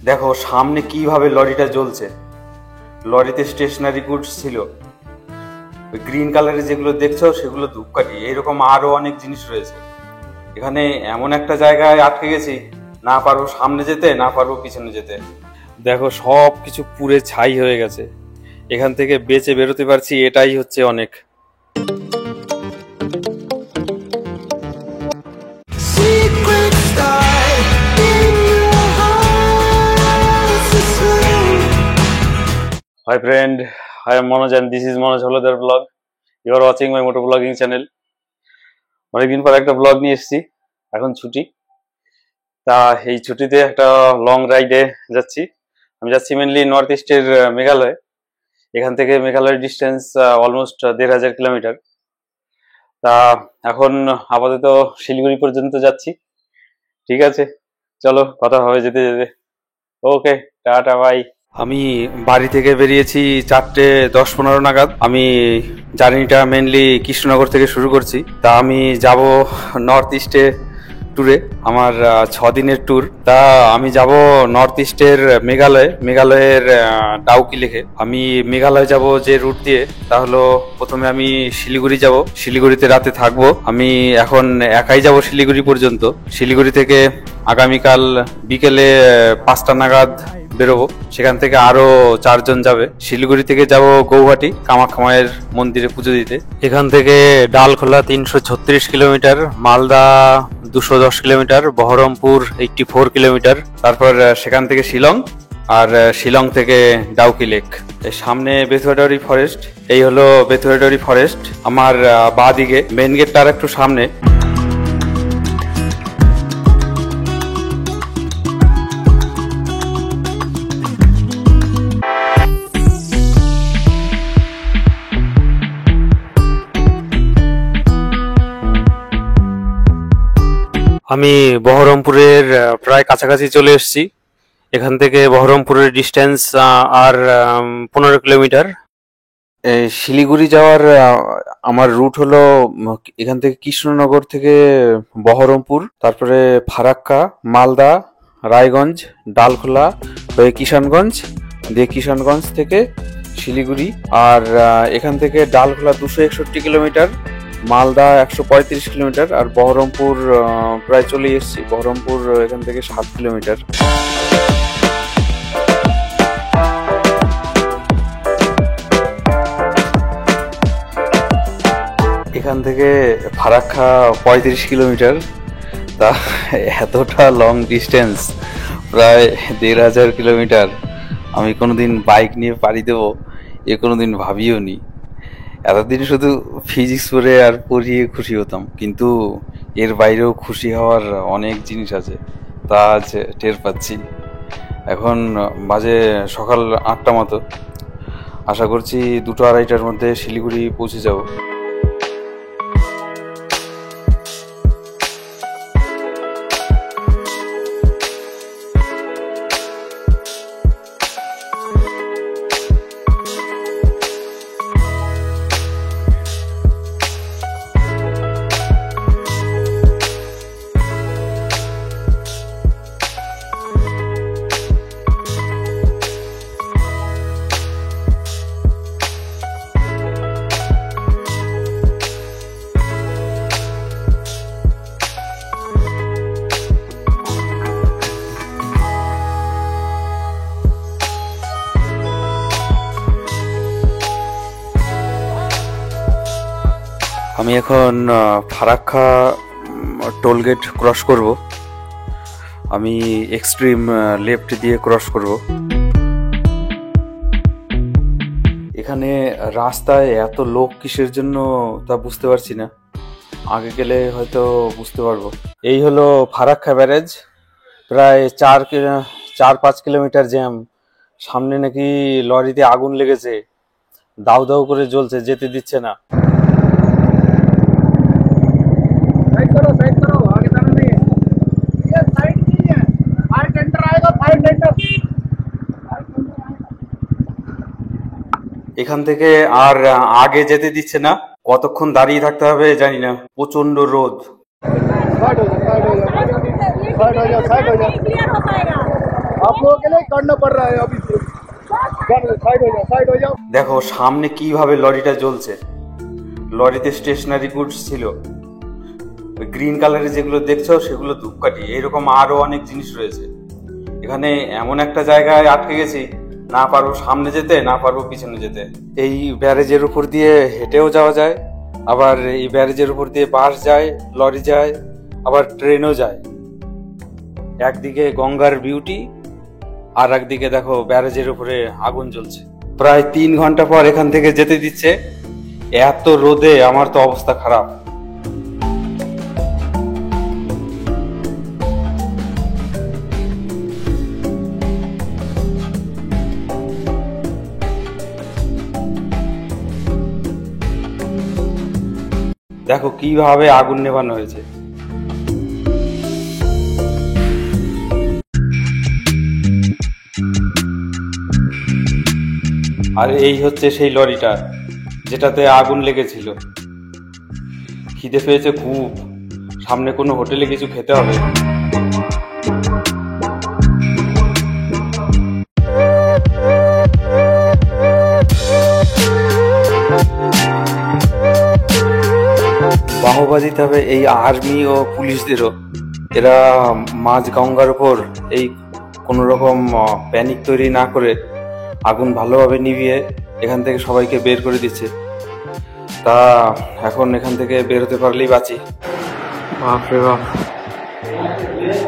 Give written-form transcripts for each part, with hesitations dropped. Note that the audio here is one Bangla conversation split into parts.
দেখো সামনে কিভাবে লরিটা জ্বলছে। লরিতে স্টেশনারি গুডস ছিল, ওই গ্রিন কালারের যেগুলো দেখছো সেগুলো ধূপকাঠি। এইরকম আরো অনেক জিনিস রয়েছে এখানে। এমন একটা জায়গায় আটকে গেছি, না পারবো সামনে যেতে, না পারবো পিছনে যেতে। দেখো সব কিছু পুড়ে ছাই হয়ে গেছে। এখান থেকে বেঁচে বেরোতে পারছি, এটাই হচ্ছে অনেক। Hi friend, I am Manoj and this is Manoj Holodar vlog. You are watching my motor vlogging channel. অনেকদিন পর একটা ব্লগ নিয়ে এসেছি, এখন ছুটি। তা এই ছুটিতে একটা লং রাইডে যাচ্ছি। আমি যাচ্ছি মেনলি নর্থ ইস্টের মেঘালয়। এখান থেকে মেঘালয়ের ডিস্টেন্স অলমোস্ট 1500 কিলোমিটার। তা এখন আপাতত শিলিগুড়ি পর্যন্ত যাচ্ছি। ঠিক আছে, চলো কথা হবে যেতে যেতে। ওকে, টাটা বাই। আমি বাড়ি থেকে বেরিয়েছি 4:10-15 নাগাদ। আমি জার্নিটা মেনলি কৃষ্ণনগর থেকে শুরু করছি। তা আমি যাব নর্থ ইস্টে ট্যুরে, আমার 6 দিনের ট্যুর। তা আমি যাব নর্থ ইস্টের মেঘালয়ের ডাউকি লেকে। আমি মেঘালয় যাব যে রুট দিয়ে, তা হলো প্রথমে আমি শিলিগুড়ি যাব। শিলিগুড়িতে রাতে থাকবো। আমি এখন একাই যাব শিলিগুড়ি পর্যন্ত। শিলিগুড়ি থেকে আগামীকাল বিকেলে 5টা নাগাদ বেরোবো। সেখান থেকে আরো 4 জন যাবে। শিলিগুড়ি থেকে যাব গৌহাটি কামাখ্যা মায়ের মন্দিরে পুজো দিতে। এখান থেকে Dalkhola 336 kilometre, Malda 210 kilometre, Baharampur 84 kilometre, তারপর সেখান থেকে শিলং, আর শিলং থেকে ডাউকি লেক। সামনে বেথুয়াডারি ফরেস্ট। এই হলো বেথুয়াডারি ফরেস্ট। আমার বাঁ দিকে মেন গেটটা আর একটু সামনে। আমি বহরমপুরের প্রায় কাছাকাছি চলে এসেছি। এখান থেকে বহরমপুরের ডিস্টেন্স আর 15 কিলোমিটার। শিলিগুড়ি যাওয়ার আমার রুট হলো এখান থেকে কৃষ্ণনগর থেকে বহরমপুর, তারপরে ফারাক্কা, মালদা, রায়গঞ্জ, ডালখোলা হয়ে কিষানগঞ্জ, দিয়ে কিষানগঞ্জ থেকে শিলিগুড়ি। আর এখান থেকে ডালখোলা 261 কিলোমিটার, মালদা 135 কিলোমিটার, আর বহরমপুর প্রায় চলে এসেছি। বহরমপুর এখান থেকে 7 কিলোমিটার। এখান থেকে ফারাক্কা 35 কিলোমিটার। তা এতটা লং ডিস্টেন্স, প্রায় 1500 কিলোমিটার আমি কোনোদিন বাইক নিয়ে পাড়ি দেবো এ কোনোদিন ভাবিও নি। এতদিন শুধু ফিজিক্স পড়ে আর পড়িয়ে খুশি হতাম, কিন্তু এর বাইরেও খুশি হওয়ার অনেক জিনিস আছে, তা আজ টের পাচ্ছি। এখন বাজে সকাল 8টা মতো। আশা করছি 2-2:30টার মধ্যে শিলিগুড়ি পৌঁছে যাব। আমি এখন ফারাক্কা টোলগেট ক্রস করব। আমি এক্সট্রিম লেফট দিয়ে ক্রস করব। এখানে রাস্তায় এত লোক কিসের জন্য তা বুঝতে পারছি না, আগে গেলে হয়তো বুঝতে পারবো। এই হলো ফারাক্কা ব্যারেজ। প্রায় 4-5 কিলোমিটার জ্যাম। সামনে নাকি লরিতে আগুন লেগেছে, দাউ দাউ করে জ্বলছে, যেতে দিচ্ছে না। এখান থেকে আর আগে যেতে দিচ্ছে না। কতক্ষণ দাঁড়িয়ে থাকতে হবে জানি না, প্রচন্ড রোদ। आप लोगों के लिए करना पड़ रहा है अभी। साइड हो जाओ, साइड हो जाओ। দেখো সামনে কিভাবে লরিটা জ্বলছে। লরিতে স্টেশনারি গুডস ছিল, গ্রিন কালারের যেগুলো দেখছো সেগুলো ধূপকাঠি, এরকম আরো অনেক জিনিস রয়েছে। এখানে এমন একটা জায়গায় আটকে গেছি, না পারবো সামনে যেতে না পারবো পিছনে যেতে। এই ব্যারেজের উপর দিয়ে হেঁটেও যাওয়া যায়, আবার এই ব্যারেজের উপর দিয়ে বাস যায়, লরি যায়, আবার ট্রেনও যায়। একদিকে গঙ্গার বিউটি, আর একদিকে দেখো ব্যারেজের উপরে আগুন জ্বলছে। প্রায় 3 ঘন্টা পর এখান থেকে যেতে দিচ্ছে। এত রোদে আমার তো অবস্থা খারাপ। দেখো কিভাবে আগুন নেভানো হয়েছে। আর এই হচ্ছে সেই লরিটা যেটাতে আগুন লেগেছিল। খিদে পেয়েছে খুব, সামনে কোনো হোটেলে কিছু খেতে হবে। বাহবা দিতে হবে এই আর্মি ও পুলিশদেরও। এরা মাঝ গঙ্গার উপর এই কোনো রকম প্যানিক তৈরি না করে আগুন ভালোভাবে নিভিয়ে এখান থেকে সবাইকে বের করে দিচ্ছে। তা এখন এখান থেকে বের হতে পারলেই বাঁচি। বাপরে বাপ,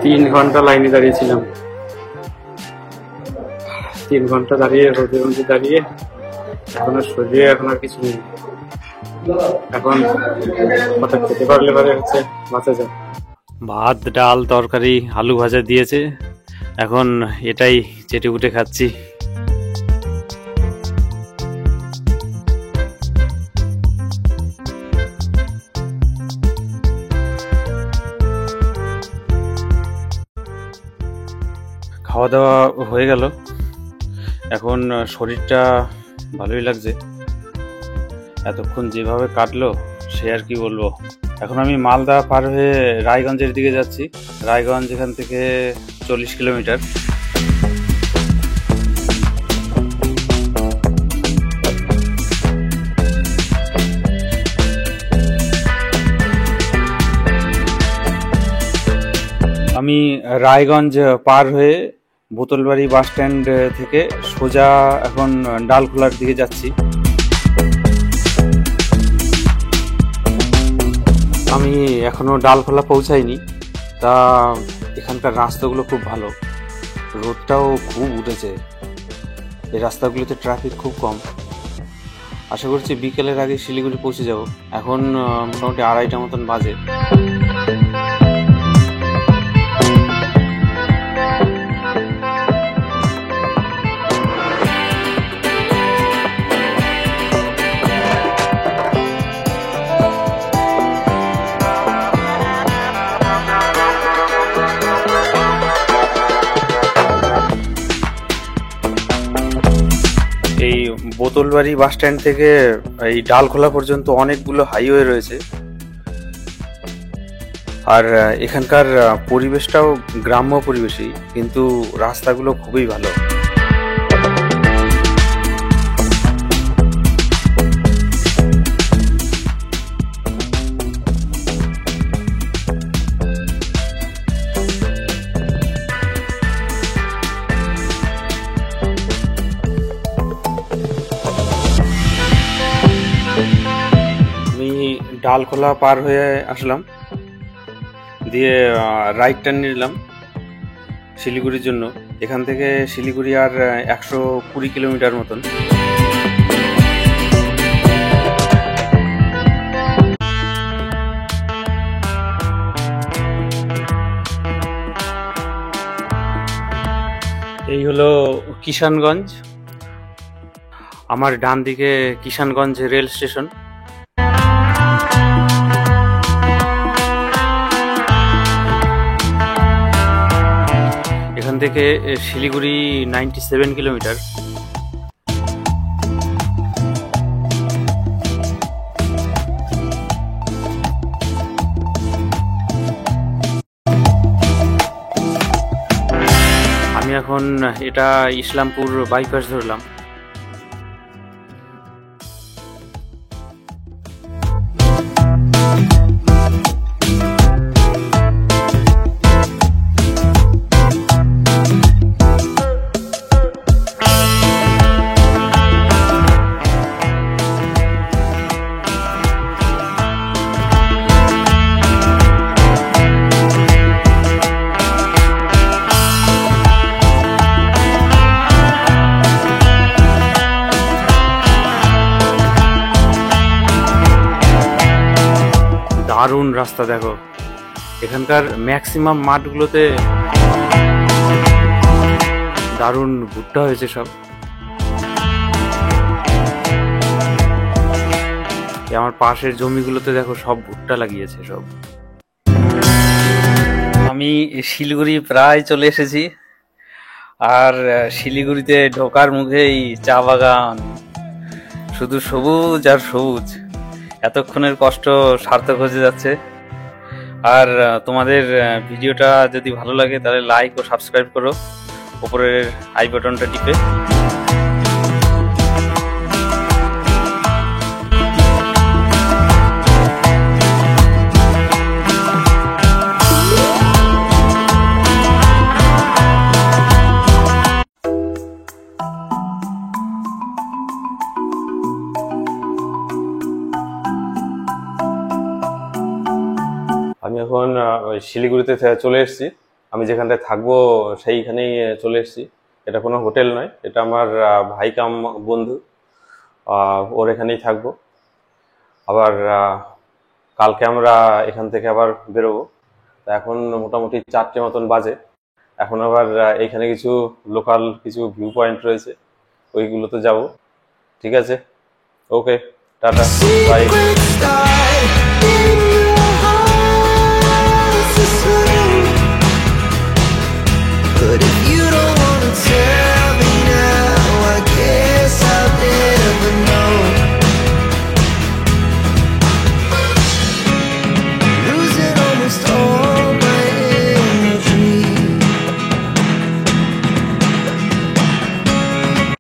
3 ঘন্টা লাইনে দাঁড়িয়েছিলাম। 3 ঘন্টা দাঁড়িয়ে রোদের মধ্যে দাঁড়িয়ে এখন আর শরীরে এখন আর কিছু নেই। এখন হঠাৎ খেতে পারলে পরে হচ্ছে বাঁচা যায়। ভাত, ডাল, তরকারি, আলু ভাজা দিয়েছে, এখন এটাই চেটে পুটে খাচ্ছি। খাওয়া দাওয়া হয়ে গেল, এখন শরীরটা ভালোই লাগছে। এতক্ষণ যেভাবে কাটলো সে আর কি বলবো। এখন আমি মালদা পার হয়ে রায়গঞ্জের দিকে যাচ্ছি। রায়গঞ্জ এখান থেকে 40 কিলোমিটার। আমি রায়গঞ্জ পার হয়ে বোতলবাড়ি বাস স্ট্যান্ড থেকে সোজা এখন ডালখোলার দিকে যাচ্ছি। আমি এখনো ডালখোলা পৌঁছাইনি, তা এখানকার রাস্তাগুলো খুব ভালো, রোদটাও খুব উঠেছে। এই রাস্তাগুলোতে ট্রাফিক খুব কম। আশা করছি বিকেলের আগে শিলিগুড়ি পৌঁছে যাব। এখন মোটামুটি 2:30টা মতন বাজে। এই বোতলবাড়ি বাস স্ট্যান্ড থেকে এই ডালখোলা পর্যন্ত অনেকগুলো হাইওয়ে রয়েছে, আর এখানকার পরিবেশটাও গ্রাম্য পরিবেশই, কিন্তু রাস্তাগুলো খুবই ভালো। ডালখোলা পার হয়ে আসলাম, দিয়ে রাইট টার্ন নিলাম শিলিগুড়ির জন্য। এখান থেকে শিলিগুড়ি আর 120 কিলোমিটার মতন। এই হলো কিষানগঞ্জ। আমার ডান দিকে কিষানগঞ্জ রেল স্টেশন। এখান থেকে শিলিগুড়ি 97 কিলোমিটার। আমি এখন এখন এটা ইসলামপুর বাইপাস ধরলাম। দারুণ রাস্তা দেখো, এখানকার ম্যাক্সিমাম মাঠগুলোতে দারুণ ভুট্টা হয়েছে সব। আমার পাশের জমিগুলোতে দেখো সব ভুট্টা লাগিয়েছে সব। আমি শিলিগুড়ি প্রায় চলে এসেছি, আর শিলিগুড়িতে ঢোকার মুখেই চা বাগান, শুধু সবুজ আর সবুজ। এতক্ষণের কষ্ট সার্থক হয়ে যাচ্ছে। আর তোমাদের ভিডিওটা যদি ভালো লাগে তাহলে লাইক ও সাবস্ক্রাইব করো, উপরের আই বাটনটা টিপে। আমি এখন শিলিগুড়িতে চলে এসেছি। আমি যেখানটায় থাকবো সেইখানেই চলে এসেছি। এটা কোনো হোটেল নয়, এটা আমার ভাই কাম বন্ধু, ওর এখানেই থাকবো। আবার কালকে আমরা এখান থেকে আবার বেরোবো। তা এখন মোটামুটি 4টে মতন বাজে। এখন আবার এইখানে কিছু লোকাল কিছু ভিউ পয়েন্ট রয়েছে, ওইগুলোতে যাব। ঠিক আছে, ওকে, টাটা, বাই।